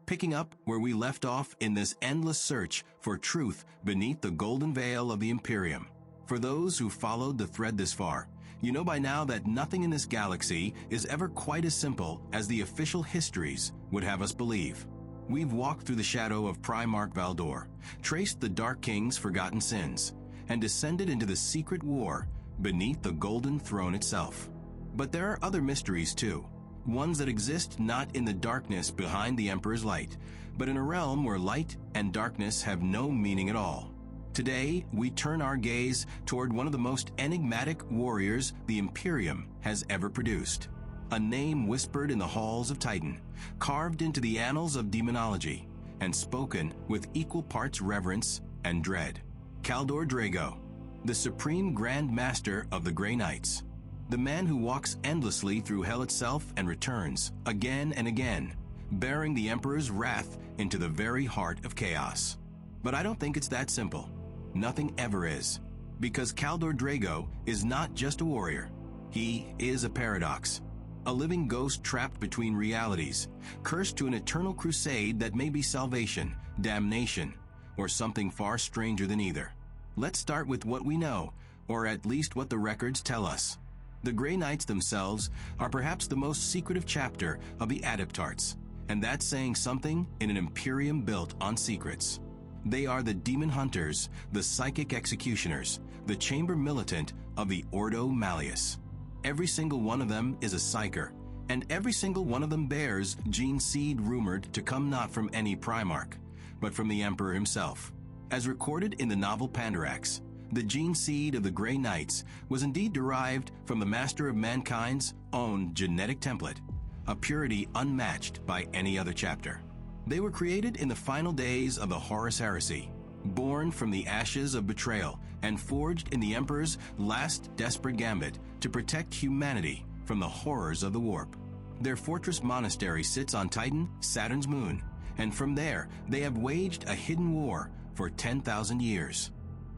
picking up where we left off in this endless search for truth beneath the golden veil of the Imperium. For those who followed the thread this far, you know by now that nothing in this galaxy is ever quite as simple as the official histories would have us believe. We've walked through the shadow of Primarch Valdor, traced the Dark King's forgotten sins, and descended into the secret war beneath the Golden Throne itself. But there are other mysteries too, ones that exist not in the darkness behind the Emperor's light, but in a realm where light and darkness have no meaning at all. Today, we turn our gaze toward one of the most enigmatic warriors the Imperium has ever produced. A name whispered in the halls of Titan, carved into the annals of demonology, and spoken with equal parts reverence and dread. Kaldor Draigo, the supreme Grandmaster of the Grey Knights. The man who walks endlessly through hell itself and returns, again and again, bearing the Emperor's wrath into the very heart of chaos. But I don't think it's that simple. Nothing ever is. Because Kaldor Draigo is not just a warrior. He is a paradox. A living ghost trapped between realities, cursed to an eternal crusade that may be salvation, damnation, or something far stranger than either. Let's start with what we know, or at least what the records tell us. The Grey Knights themselves are perhaps the most secretive chapter of the Adeptarts, and that's saying something in an Imperium built on secrets. They are the demon hunters, the psychic executioners, the chamber militant of the Ordo Malleus. Every single one of them is a psyker, and every single one of them bears gene seed rumored to come not from any Primarch, but from the Emperor himself. As recorded in the novel Pandarax, the gene seed of the Grey Knights was indeed derived from the Master of Mankind's own genetic template, a purity unmatched by any other chapter. They were created in the final days of the Horus Heresy, born from the ashes of betrayal and forged in the Emperor's last desperate gambit to protect humanity from the horrors of the warp. Their fortress monastery sits on Titan, Saturn's moon, and from there they have waged a hidden war for 10,000 years.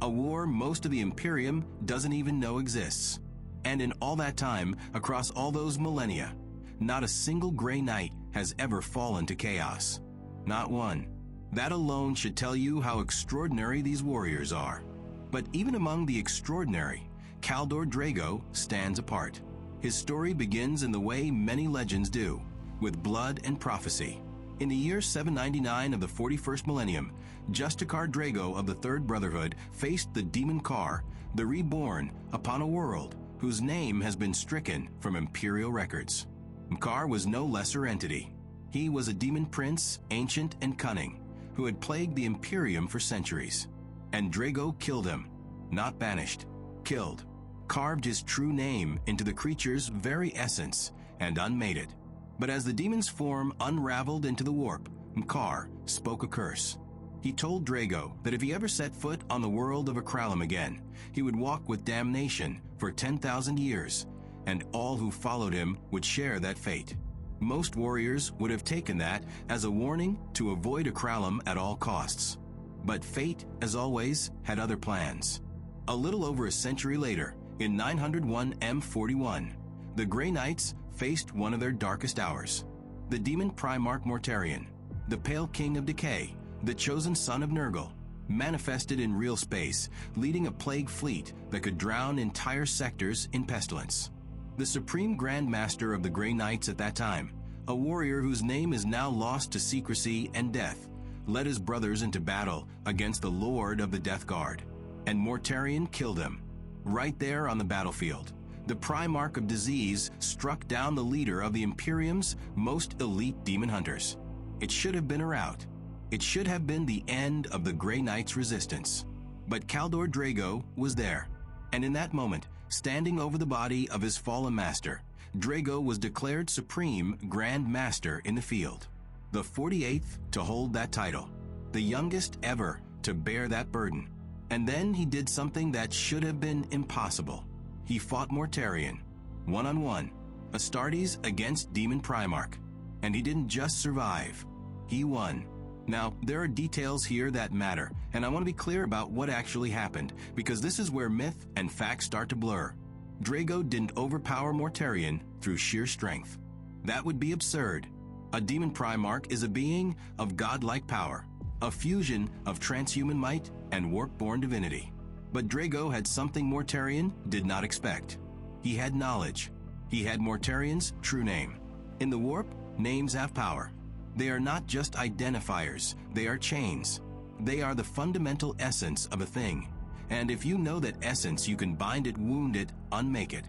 A war most of the Imperium doesn't even know exists. And in all that time, across all those millennia, not a single Grey Knight has ever fallen to chaos. Not one. That alone should tell you how extraordinary these warriors are. But even among the extraordinary, Kaldor Draigo stands apart. His story begins in the way many legends do, with blood and prophecy. In the year 799 of the 41st millennium, M'kar Draigo of the Third Brotherhood faced the demon M'kar the Reborn upon a world whose name has been stricken from imperial records. M'kar was no lesser entity. He was a demon prince, ancient and cunning, who had plagued the Imperium for centuries. And Draigo killed him. Not banished. Killed. Carved his true name into the creature's very essence and unmade it. But as the demon's form unraveled into the warp, M'kar spoke a curse. He told Draigo that if he ever set foot on the world of Akralum again, he would walk with damnation for 10,000 years, and all who followed him would share that fate. Most warriors would have taken that as a warning to avoid Akralum at all costs. But fate, as always, had other plans. A little over a century later, in 901 M41, the Grey Knights faced one of their darkest hours. The demon Primarch Mortarion, the Pale King of Decay, the chosen son of Nurgle, manifested in real space, leading a plague fleet that could drown entire sectors in pestilence. The supreme Grandmaster of the Grey Knights at that time, a warrior whose name is now lost to secrecy and death, led his brothers into battle against the Lord of the Death Guard, and Mortarion killed him. Right there on the battlefield, the Primarch of Disease struck down the leader of the Imperium's most elite demon hunters. It should have been a rout. It should have been the end of the Grey Knights' resistance. But Kaldor Draigo was there, and in that moment, standing over the body of his fallen master, Draigo was declared supreme Grand Master in the field, the 48th to hold that title, the youngest ever to bear that burden. And then he did something that should have been impossible. He fought Mortarion, one-on-one, Astartes against Demon Primarch, and he didn't just survive, he won. Now, there are details here that matter, and I want to be clear about what actually happened, because this is where myth and fact start to blur. Draigo didn't overpower Mortarion through sheer strength. That would be absurd. A demon Primarch is a being of godlike power, a fusion of transhuman might and warp-born divinity. But Draigo had something Mortarion did not expect. He had knowledge. He had Mortarion's true name. In the warp, names have power. They are not just identifiers, they are chains. They are the fundamental essence of a thing. And if you know that essence, you can bind it, wound it, unmake it.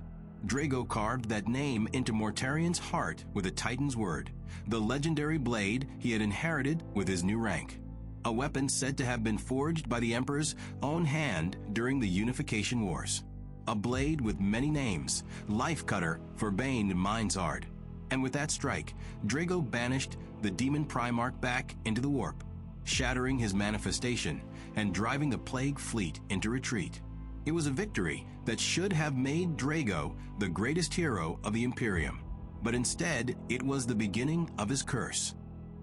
Draigo carved that name into Mortarion's heart with a Titan's word, the legendary blade he had inherited with his new rank. A weapon said to have been forged by the Emperor's own hand during the Unification Wars. A blade with many names, Life Cutter for Bane and Mindsard. And with that strike, Draigo banished the demon Primarch back into the warp, shattering his manifestation and driving the Plague Fleet into retreat. It was a victory that should have made Draigo the greatest hero of the Imperium, but instead it was the beginning of his curse.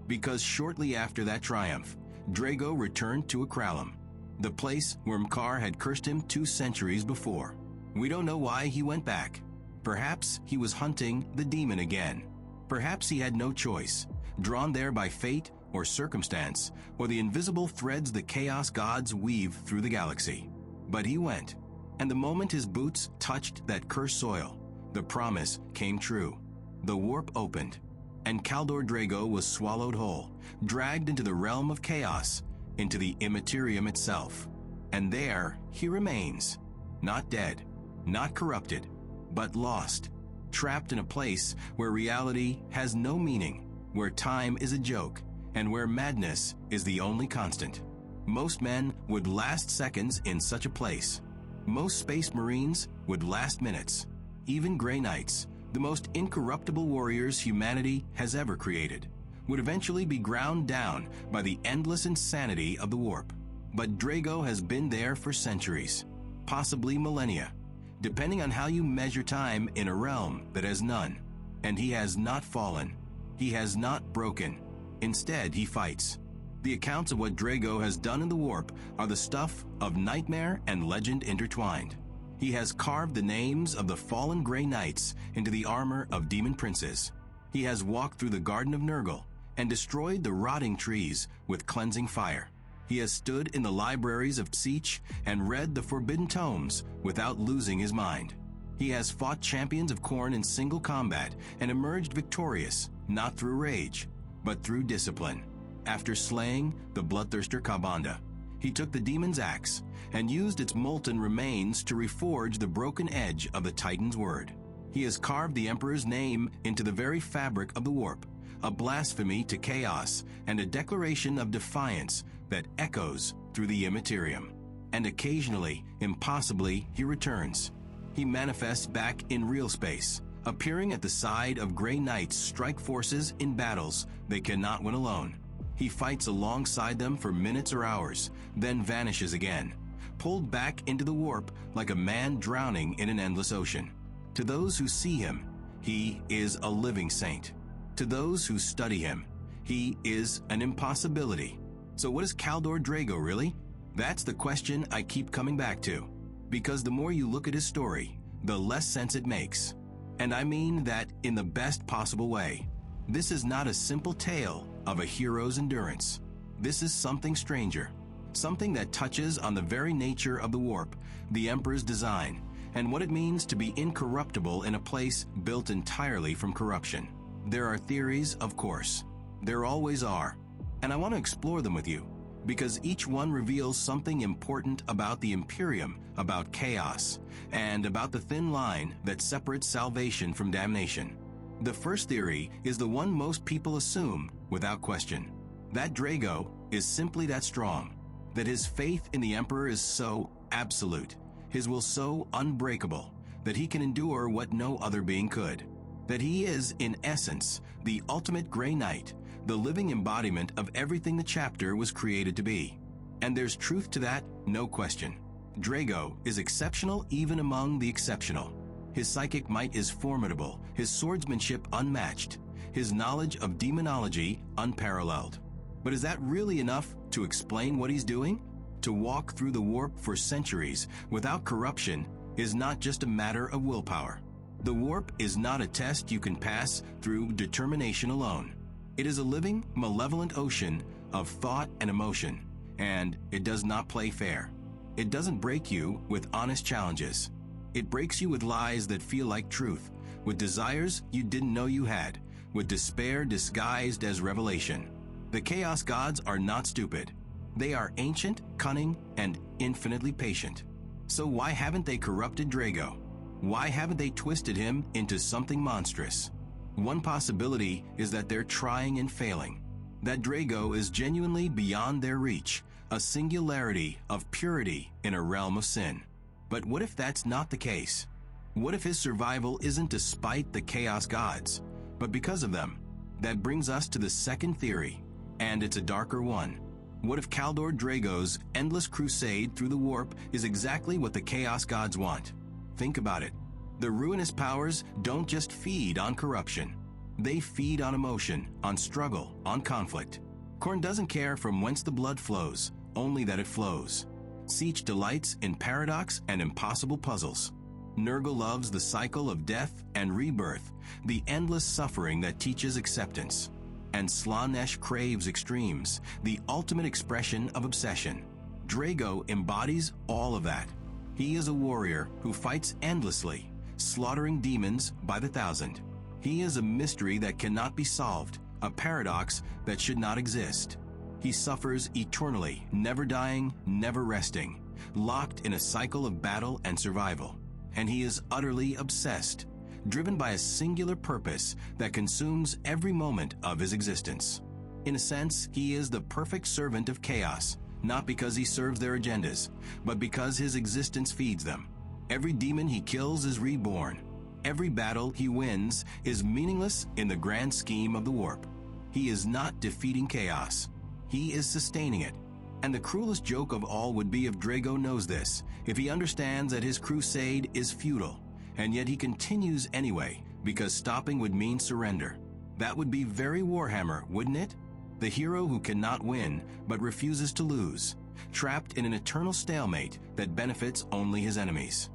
Because shortly after that triumph, Draigo returned to Akralum, the place where M'kar had cursed him 2 centuries before. We don't know why he went back. Perhaps he was hunting the demon again. Perhaps he had no choice, drawn there by fate or circumstance, or the invisible threads the chaos gods weave through the galaxy. But he went, and the moment his boots touched that cursed soil, the promise came true. The warp opened, and Kaldor Draigo was swallowed whole, dragged into the realm of chaos, into the Immaterium itself. And there he remains, not dead, not corrupted, but lost, trapped in a place where reality has no meaning, where time is a joke, and where madness is the only constant. Most men would last seconds in such a place. Most Space Marines would last minutes. Even Grey Knights, the most incorruptible warriors humanity has ever created, would eventually be ground down by the endless insanity of the warp. But Draigo has been there for centuries, possibly millennia, depending on how you measure time in a realm that has none. And he has not fallen. He has not broken. Instead, he fights. The accounts of what Draigo has done in the warp are the stuff of nightmare and legend intertwined. He has carved the names of the fallen Grey Knights into the armor of demon princes. He has walked through the Garden of Nurgle and destroyed the rotting trees with cleansing fire. He has stood in the libraries of Tzeentch and read the forbidden tomes without losing his mind. He has fought champions of Khorne in single combat and emerged victorious, not through rage, but through discipline. After slaying the bloodthirster Kabanda, he took the demon's axe and used its molten remains to reforge the broken edge of the Titan's word. He has carved the Emperor's name into the very fabric of the warp, a blasphemy to chaos and a declaration of defiance that echoes through the Immaterium. And occasionally, impossibly, he returns. He manifests back in real space, appearing at the side of Grey Knights strike forces in battles they cannot win alone. He fights alongside them for minutes or hours, then vanishes again, pulled back into the warp like a man drowning in an endless ocean. To those who see him, he is a living saint. To those who study him, he is an impossibility. So what is Kaldor Draigo really? That's the question I keep coming back to, because the more you look at his story, the less sense it makes. And I mean that in the best possible way. This is not a simple tale of a hero's endurance. This is something stranger, something that touches on the very nature of the warp, the Emperor's design, and what it means to be incorruptible in a place built entirely from corruption. There are theories, of course. There always are. And I want to explore them with you, because each one reveals something important about the Imperium, about chaos, and about the thin line that separates salvation from damnation. The first theory is the one most people assume without question, that Draigo is simply that strong, that his faith in the Emperor is so absolute, his will so unbreakable, that he can endure what no other being could, that he is, in essence, the ultimate Grey Knight, the living embodiment of everything the chapter was created to be. And there's truth to that, no question. Draigo is exceptional even among the exceptional. His psychic might is formidable, his swordsmanship unmatched, his knowledge of demonology unparalleled. But is that really enough to explain what he's doing? To walk through the warp for centuries without corruption is not just a matter of willpower. The warp is not a test you can pass through determination alone. It is a living, malevolent ocean of thought and emotion, and it does not play fair. It doesn't break you with honest challenges. It breaks you with lies that feel like truth, with desires you didn't know you had, with despair disguised as revelation. The Chaos Gods are not stupid. They are ancient, cunning, and infinitely patient. So why haven't they corrupted Draigo? Why haven't they twisted him into something monstrous? One possibility is that they're trying and failing. That Draigo is genuinely beyond their reach, a singularity of purity in a realm of sin. But what if that's not the case? What if his survival isn't despite the Chaos Gods, but because of them? That brings us to the second theory, and it's a darker one. What if Kaldor Draigo's endless crusade through the warp is exactly what the Chaos Gods want? Think about it. The ruinous powers don't just feed on corruption. They feed on emotion, on struggle, on conflict. Khorne doesn't care from whence the blood flows, only that it flows. Siege delights in paradox and impossible puzzles. Nurgle loves the cycle of death and rebirth, the endless suffering that teaches acceptance. And Slaanesh craves extremes, the ultimate expression of obsession. Draigo embodies all of that. He is a warrior who fights endlessly, slaughtering demons by the thousand. He is a mystery that cannot be solved, a paradox that should not exist. He suffers eternally, never dying, never resting, locked in a cycle of battle and survival. And he is utterly obsessed, driven by a singular purpose that consumes every moment of his existence. In a sense, he is the perfect servant of chaos, not because he serves their agendas, but because his existence feeds them. Every demon he kills is reborn. Every battle he wins is meaningless in the grand scheme of the warp. He is not defeating chaos. He is sustaining it. And the cruelest joke of all would be if Draigo knows this, if he understands that his crusade is futile, and yet he continues anyway, because stopping would mean surrender. That would be very Warhammer, wouldn't it? The hero who cannot win, but refuses to lose, trapped in an eternal stalemate that benefits only his enemies.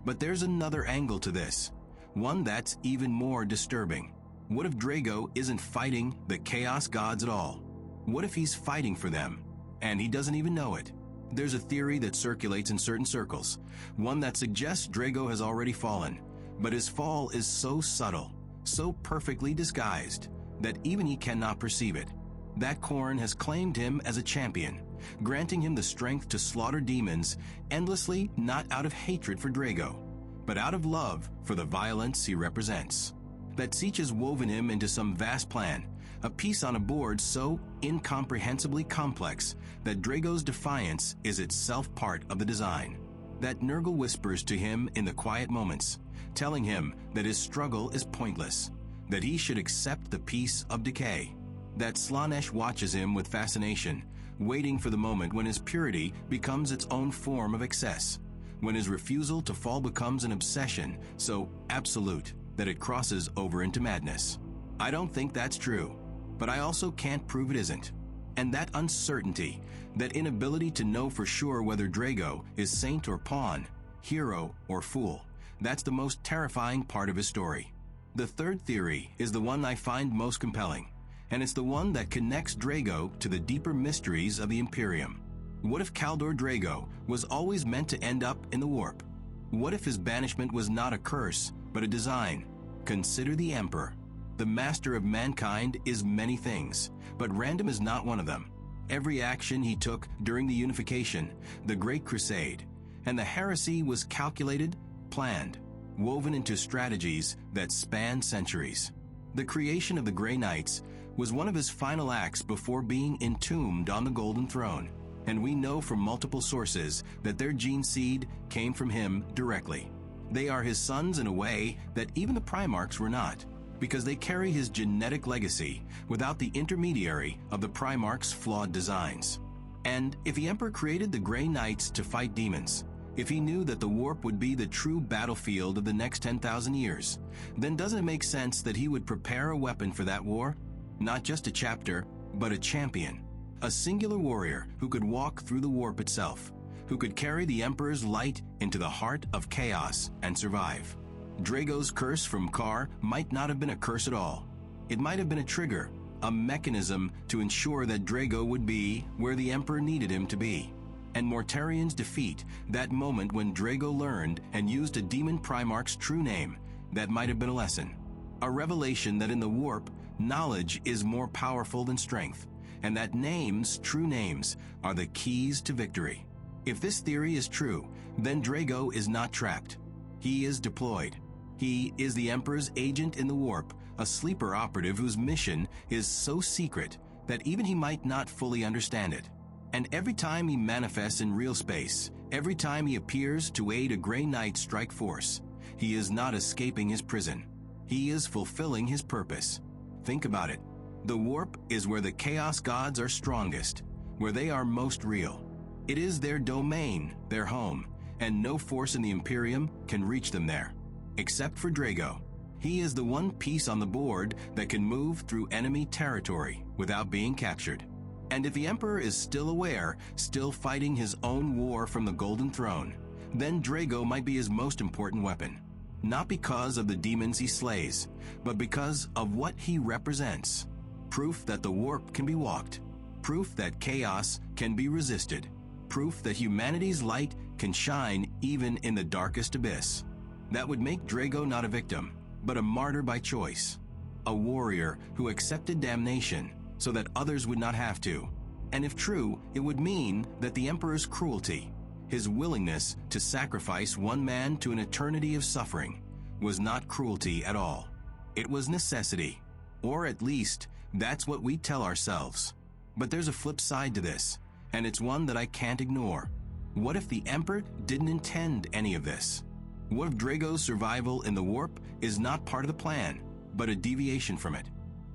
But there's another angle to this, one that's even more disturbing. What if Draigo isn't fighting the Chaos Gods at all? What if he's fighting for them, and he doesn't even know it? There's a theory that circulates in certain circles, one that suggests Draigo has already fallen, but his fall is so subtle, so perfectly disguised, that even he cannot perceive it. That Khorne has claimed him as a champion, granting him the strength to slaughter demons endlessly, not out of hatred for Draigo, but out of love for the violence he represents. That Siege has woven him into some vast plan, a piece on a board so incomprehensibly complex that Draigo's defiance is itself part of the design. That Nurgle whispers to him in the quiet moments, telling him that his struggle is pointless, that he should accept the peace of decay. That Slaanesh watches him with fascination, waiting for the moment when his purity becomes its own form of excess, when his refusal to fall becomes an obsession so absolute that it crosses over into madness. I don't think that's true, but I also can't prove it isn't. And that uncertainty, that inability to know for sure whether Draigo is saint or pawn, hero or fool, that's the most terrifying part of his story. The third theory is the one I find most compelling, and it's the one that connects Draigo to the deeper mysteries of the Imperium. What if Kaldor Draigo was always meant to end up in the warp? What if his banishment was not a curse, but a design? Consider the Emperor. The master of mankind is many things, but random is not one of them. Every action he took during the unification, the Great Crusade, and the heresy was calculated, planned, woven into strategies that span centuries. The creation of the Grey Knights was one of his final acts before being entombed on the Golden Throne, and we know from multiple sources that their gene seed came from him directly. They are his sons in a way that even the Primarchs were not, because they carry his genetic legacy without the intermediary of the Primarch's flawed designs. And if the Emperor created the Grey Knights to fight demons, if he knew that the warp would be the true battlefield of the next 10,000 years, then doesn't it make sense that he would prepare a weapon for that war? Not just a chapter, but a champion. A singular warrior who could walk through the warp itself, who could carry the Emperor's light into the heart of chaos and survive. Draigo's curse from M'kar might not have been a curse at all. It might have been a trigger, a mechanism to ensure that Draigo would be where the Emperor needed him to be. And Mortarion's defeat, that moment when Draigo learned and used a demon Primarch's true name, that might have been a lesson. A revelation that in the warp, knowledge is more powerful than strength, and that names, true names, are the keys to victory. If this theory is true, then Draigo is not trapped. He is deployed. He is the Emperor's agent in the warp, a sleeper operative whose mission is so secret that even he might not fully understand it. And every time he manifests in real space, every time he appears to aid a Grey Knight strike force, he is not escaping his prison. He is fulfilling his purpose. Think about it. The warp is where the Chaos Gods are strongest, where they are most real. It is their domain, their home, and no force in the Imperium can reach them there. Except for Draigo. He is the one piece on the board that can move through enemy territory without being captured. And if the Emperor is still aware, still fighting his own war from the Golden Throne, then Draigo might be his most important weapon. Not because of the demons he slays, but because of what he represents. Proof that the warp can be walked. Proof that chaos can be resisted. Proof that humanity's light can shine even in the darkest abyss. That would make Draigo not a victim, but a martyr by choice. A warrior who accepted damnation so that others would not have to. And if true, it would mean that the Emperor's cruelty, his willingness to sacrifice one man to an eternity of suffering, was not cruelty at all. It was necessity. Or at least, that's what we tell ourselves. But there's a flip side to this, and it's one that I can't ignore. What if the Emperor didn't intend any of this? What if Draigo's survival in the warp is not part of the plan, but a deviation from it?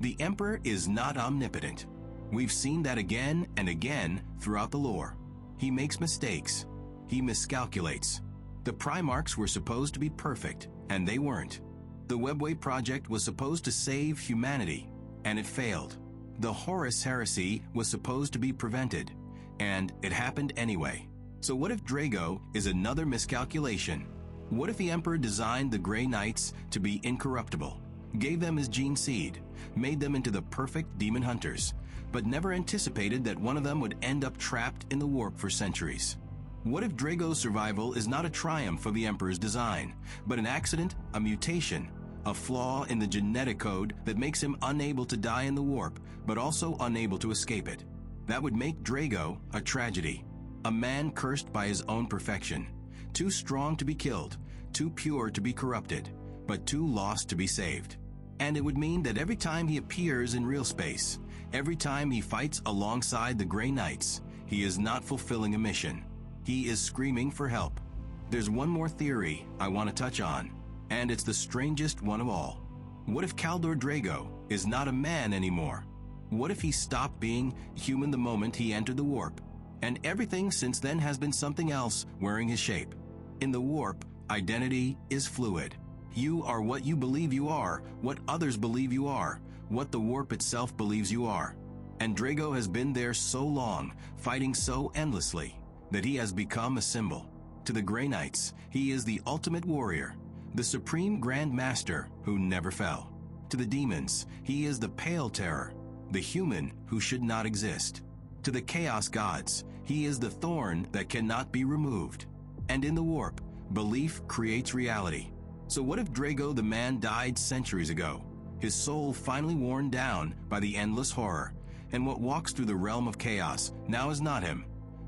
The Emperor is not omnipotent. We've seen that again and again throughout the lore. He makes mistakes. He miscalculates. The Primarchs were supposed to be perfect, and they weren't. The Webway Project was supposed to save humanity, and it failed. The Horus Heresy was supposed to be prevented, and it happened anyway. So what if Draigo is another miscalculation? What if the Emperor designed the Grey Knights to be incorruptible, gave them his gene seed, made them into the perfect demon hunters, but never anticipated that one of them would end up trapped in the warp for centuries? What if Draigo's survival is not a triumph of the Emperor's design, but an accident, a mutation, a flaw in the genetic code that makes him unable to die in the warp, but also unable to escape it? That would make Draigo a tragedy, a man cursed by his own perfection, too strong to be killed, too pure to be corrupted, but too lost to be saved. And it would mean that every time he appears in real space, every time he fights alongside the Grey Knights, he is not fulfilling a mission. He is screaming for help. There's one more theory I want to touch on, and it's the strangest one of all. What if Kaldor Draigo is not a man anymore? What if he stopped being human the moment he entered the warp, and everything since then has been something else wearing his shape? In the warp, identity is fluid. You are what you believe you are, what others believe you are, what the warp itself believes you are. And Draigo has been there so long, fighting so endlessly, that he has become a symbol. To the Grey Knights, he is the ultimate warrior, the supreme Grandmaster who never fell. To the demons, he is the pale terror, the human who should not exist. To the Chaos Gods, he is the thorn that cannot be removed. And in the warp, belief creates reality. So what if Draigo the man died centuries ago, his soul finally worn down by the endless horror, and what walks through the realm of chaos now is not him,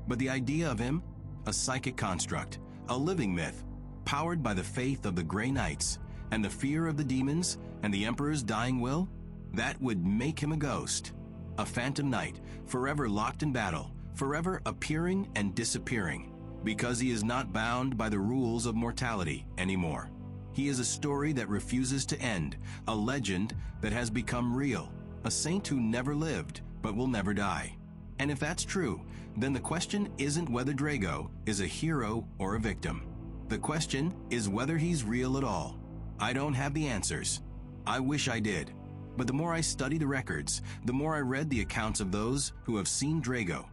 but the idea of him, a psychic construct, a living myth, powered by the faith of the Grey Knights, and the fear of the demons, and the Emperor's dying will? That would make him a ghost, a phantom knight, forever locked in battle, forever appearing and disappearing, because he is not bound by the rules of mortality anymore. He is a story that refuses to end, a legend that has become real, a saint who never lived but will never die. And if that's true, then the question isn't whether Draigo is a hero or a victim. The question is whether he's real at all. I don't have the answers. I wish I did. But the more I study the records, the more I read the accounts of those who have seen Draigo,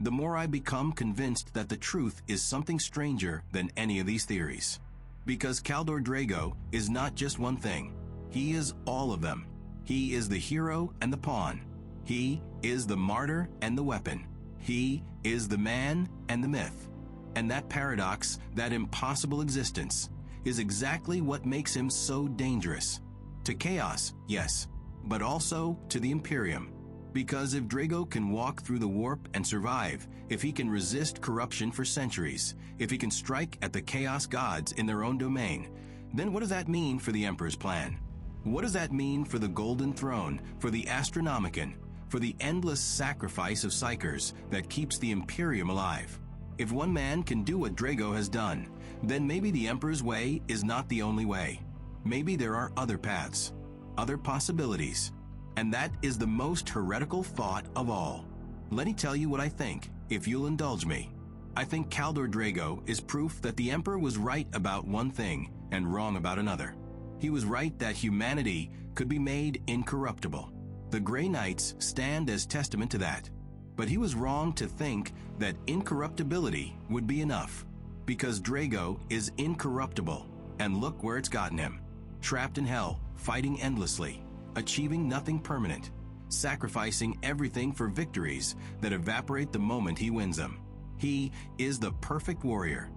the more I become convinced that the truth is something stranger than any of these theories. Because Kaldor Draigo is not just one thing. He is all of them. He is the hero and the pawn, He is the martyr and the weapon. He is the man and the myth. And that paradox, that impossible existence, is exactly what makes him so dangerous. To chaos, yes, but also to the Imperium. Because if Draigo can walk through the warp and survive, if he can resist corruption for centuries, if he can strike at the chaos gods in their own domain, then what does that mean for the Emperor's plan? What does that mean for the Golden Throne, for the Astronomicon, for the endless sacrifice of Psychers that keeps the Imperium alive? If one man can do what Draigo has done, then maybe the Emperor's way is not the only way. Maybe there are other paths, other possibilities. And that is the most heretical thought of all. Let me tell you what I think, if you'll indulge me. I think Kaldor Draigo is proof that the Emperor was right about one thing and wrong about another. He was right that humanity could be made incorruptible. The Grey Knights stand as testament to that. But he was wrong to think that incorruptibility would be enough, because Draigo is incorruptible, and look where it's gotten him. Trapped in hell, fighting endlessly, achieving nothing permanent, sacrificing everything for victories that evaporate the moment he wins them. He is the perfect warrior,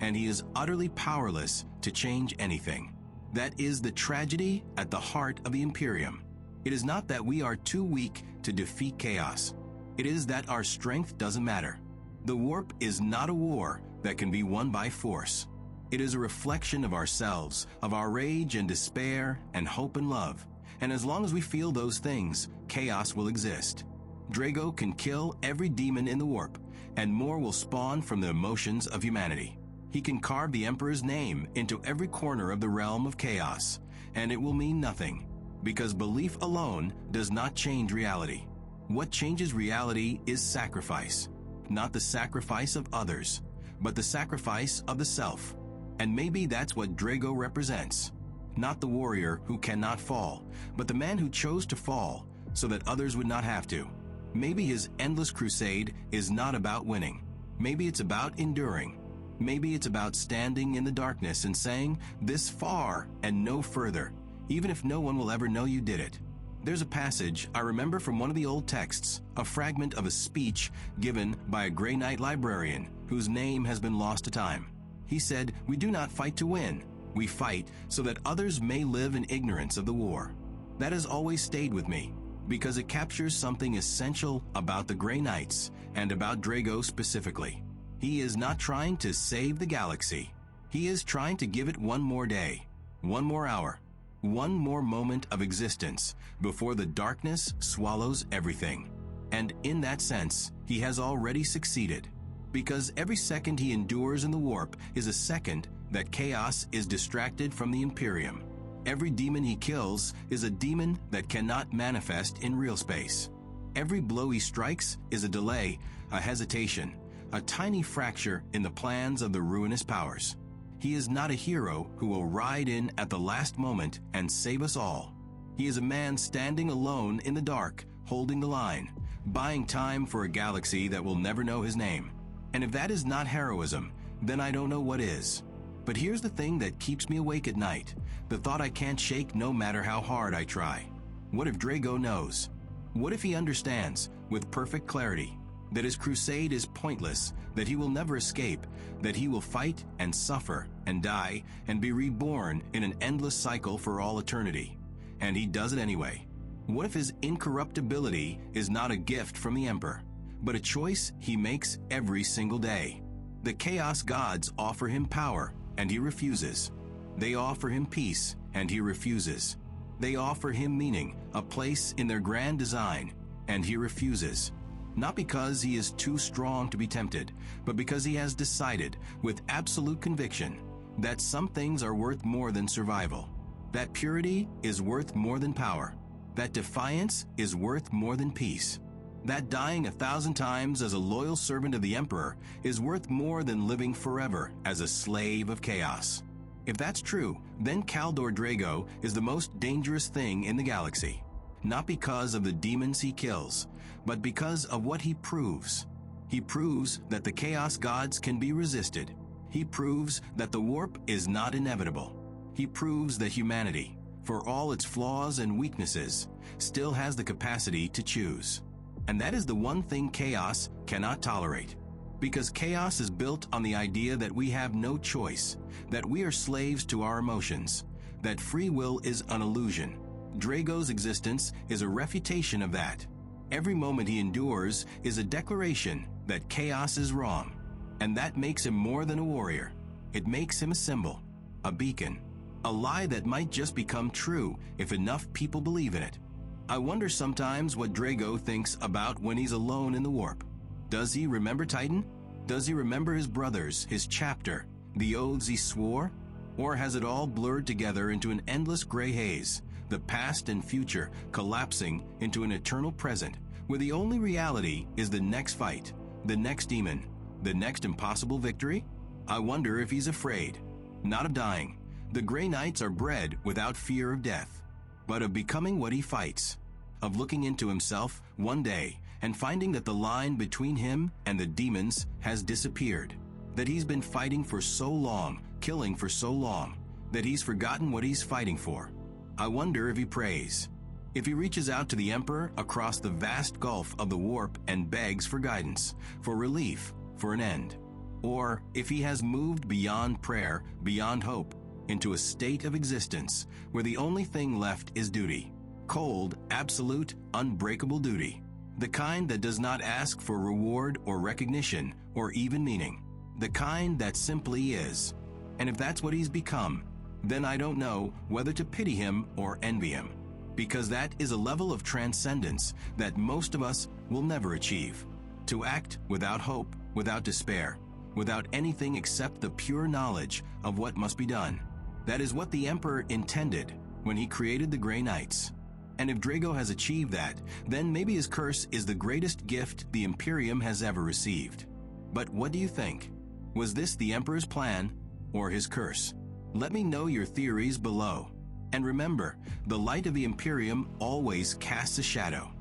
and he is utterly powerless to change anything. That is the tragedy at the heart of the Imperium. It is not that we are too weak to defeat chaos. It is that our strength doesn't matter. The warp is not a war that can be won by force. It is a reflection of ourselves, of our rage and despair and hope and love. And as long as we feel those things, chaos will exist. Draigo can kill every demon in the warp, and more will spawn from the emotions of humanity. He can carve the Emperor's name into every corner of the realm of chaos, and it will mean nothing, because belief alone does not change reality. What changes reality is sacrifice, not the sacrifice of others, but the sacrifice of the self. And maybe that's what Draigo represents. Not the warrior who cannot fall, but the man who chose to fall so that others would not have to. Maybe his endless crusade is not about winning. Maybe it's about enduring. Maybe it's about standing in the darkness and saying, "This far and no further," even if no one will ever know you did it. There's a passage I remember from one of the old texts, a fragment of a speech given by a Grey Knight librarian whose name has been lost to time. He said, "We do not fight to win. We fight so that others may live in ignorance of the war." That has always stayed with me, because it captures something essential about the Grey Knights and about Draigo specifically. He is not trying to save the galaxy. He is trying to give it one more day, one more hour, one more moment of existence before the darkness swallows everything. And in that sense, he has already succeeded, because every second he endures in the warp is a second that chaos is distracted from the Imperium. Every demon he kills is a demon that cannot manifest in real space. Every blow he strikes is a delay, a hesitation, a tiny fracture in the plans of the ruinous powers. He is not a hero who will ride in at the last moment and save us all. He is a man standing alone in the dark, holding the line, buying time for a galaxy that will never know his name. And if that is not heroism, then I don't know what is. But here's the thing that keeps me awake at night, the thought I can't shake no matter how hard I try. What if Draigo knows? What if he understands, with perfect clarity, that his crusade is pointless, that he will never escape, that he will fight and suffer and die and be reborn in an endless cycle for all eternity? And he does it anyway. What if his incorruptibility is not a gift from the Emperor, but a choice he makes every single day? The Chaos Gods offer him power, and he refuses. They offer him peace, and he refuses. They offer him meaning, a place in their grand design, and he refuses. Not because he is too strong to be tempted, but because he has decided, with absolute conviction, that some things are worth more than survival, that purity is worth more than power, that defiance is worth more than peace, that dying 1,000 times as a loyal servant of the Emperor is worth more than living forever as a slave of chaos. If that's true, then Kaldor Draigo is the most dangerous thing in the galaxy, not because of the demons he kills, but because of what he proves. He proves that the Chaos Gods can be resisted. He proves that the warp is not inevitable. He proves that humanity, for all its flaws and weaknesses, still has the capacity to choose. And that is the one thing chaos cannot tolerate. Because chaos is built on the idea that we have no choice, that we are slaves to our emotions, that free will is an illusion. Draigo's existence is a refutation of that. Every moment he endures is a declaration that chaos is wrong, and that makes him more than a warrior. It makes him a symbol, a beacon, a lie that might just become true if enough people believe in it. I wonder sometimes what Draigo thinks about when he's alone in the warp. Does he remember Titan? Does he remember his brothers, his chapter, the oaths he swore? Or has it all blurred together into an endless gray haze, the past and future collapsing into an eternal present, where the only reality is the next fight, the next demon, the next impossible victory? I wonder if he's afraid, not of dying. The Grey Knights are bred without fear of death, but of becoming what he fights, of looking into himself one day and finding that the line between him and the demons has disappeared, that he's been fighting for so long, killing for so long, that he's forgotten what he's fighting for. I wonder if he prays, if he reaches out to the Emperor across the vast gulf of the warp and begs for guidance, for relief, for an end, or if he has moved beyond prayer, beyond hope, into a state of existence where the only thing left is duty, cold, absolute, unbreakable duty, the kind that does not ask for reward or recognition or even meaning, the kind that simply is. And if that's what he's become, then I don't know whether to pity him or envy him, because that is a level of transcendence that most of us will never achieve. To act without hope, without despair, without anything except the pure knowledge of what must be done. That is what the Emperor intended when he created the Grey Knights. And if Draigo has achieved that, then maybe his curse is the greatest gift the Imperium has ever received. But what do you think? Was this the Emperor's plan or his curse? Let me know your theories below. And remember, the light of the Imperium always casts a shadow.